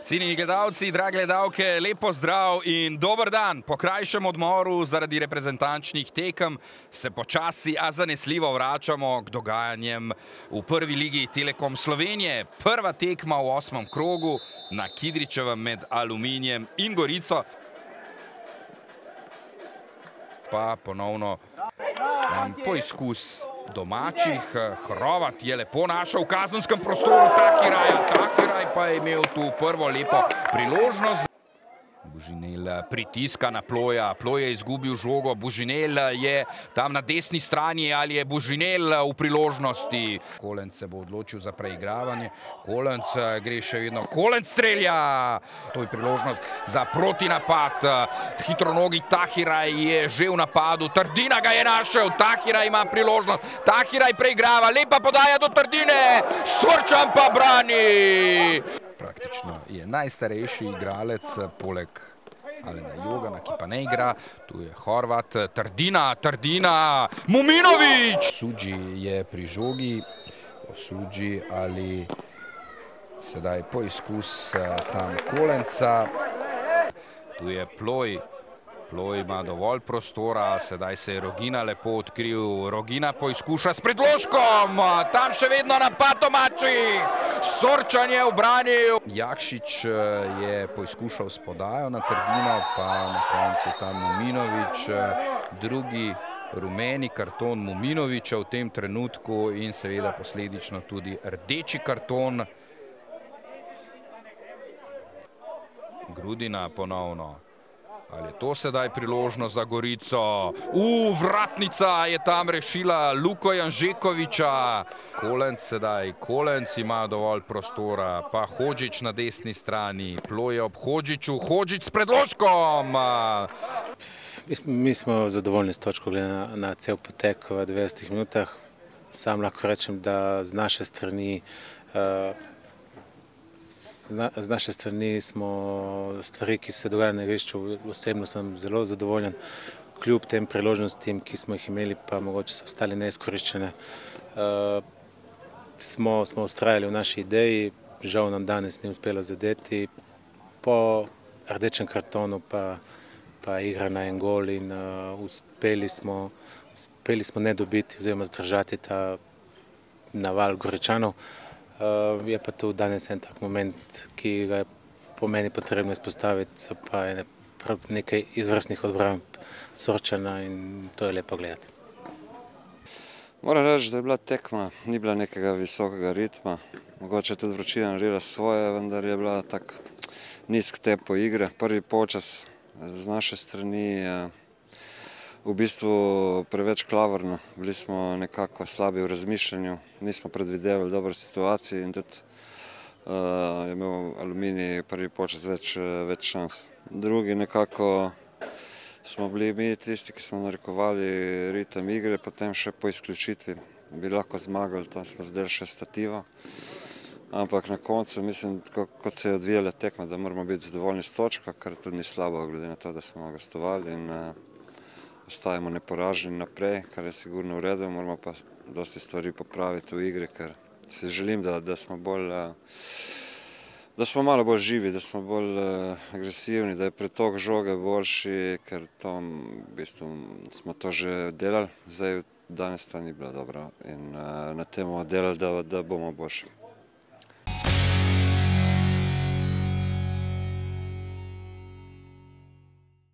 Cenjeni gledalci, drage gledalke, lepo zdrav in dober dan. Po krajšem odmoru zaradi reprezentančnih tekem se počasi, a zanesljivo vračamo k dogajanjem v prvi ligi Telekom Slovenije. Prva tekma v 8. krogu na Kidričevem med Aluminijem in Gorico. Pa ponovno poizkus domačih. Hrovat je lepo našel v kazenskem prostoru Tahiraja. Tahiraj pa je imel tu prvo lepo priložnost. Božinel pritiska na Ploja. Ploj je izgubil žogo. Božinel je tam na desni strani. Ali je Božinel v priložnosti? Kolenc se bo odločil za preigravanje. Kolenc gre še vedno. Kolenc strelja! To je priložnost za protinapad. Hitronogi Tahiraj je že v napadu. Trdina ga je našel. Tahiraj ima priložnost. Tahiraj preigrava. Lepa podaja do Trdine. Sorčan pa brani! Praktično je najstarejši igralec poleg Alena Jogana, ki pa ne igra. Tu je Horvat, Trdina, Muminović! Osuđi je pri žogi. Osuđi ali sedaj poizkus tam Kolenca. Tu je Ploj. Ploj ima dovolj prostora, sedaj se je Rogina lepo odkril. Rogina poizkuša s predložkom, tam še vedno napad domačih. Sorčan je obranil. Jakšič je poizkušal s podajo na Trdino, pa na koncu tam Muminović. Drugi rumeni karton Muminovića v tem trenutku in seveda posledično tudi rdeči karton. Grudina ponovno. Ali je to sedaj priložnost za Gorico? Vratnica je tam rešila Luko Janžekoviča. Kolenc sedaj. Kolenc ima dovolj prostora. Pa Hodžić na desni strani. Ploj je ob Hodžiću. Hodžić s predložkom. Mi smo zadovoljni s točko glede na cel potek v 90 minutah. Sam lahko rečem, da z naše strani smo stvari, ki se dogajajo na igrišču, osebno sem zelo zadovoljen. Kljub tem priložnostim, ki smo jih imeli, pa mogoče so ostali neizkoriščene, smo vztrajali v naši ideji. Žal nam danes ni uspelo zadeti. Po rdečem kartonu pa igra na en gol in uspeli smo ne dobiti oziroma zdržati ta naval Goričanov. Je pa tu danes en tak moment, ki ga je po meni potrebno izpostaviti, so pa nekaj izvrstnih odbramb Sorčana in to je lepo gledati. Moram reči, da je bila tekma, ni bila nekega visokega ritma. Mogoče tudi vročina naredila svoje, vendar je bila tak nizk tempo igre. Prvi polčas z naše strani v bistvu preveč klavrno. Bili smo nekako slabi v razmišljanju, nismo predvidevali dobre situacije in tudi je imel Aluminij prvi polčas več šans. Drugi nekako smo bili mi tisti, ki smo narekovali ritem igre, potem še po izključitvi bi lahko zmagali, tam smo zdaj še stativa. Ampak na koncu mislim, kot se je odvijala tekma, da moramo biti zadovoljni s točko, kar tudi ni slabo, glede na to, da smo gostovali in ostajamo neporaženi naprej, kar je sigurno v redu, moramo pa dosti stvari popraviti v igri, ker si želim, da smo malo bolj živi, da smo bolj agresivni, da je pretok žoge boljši, ker to v bistvu smo to že delali, zdaj danes to ni bilo dobro in na tem bomo delali, da bomo boljši.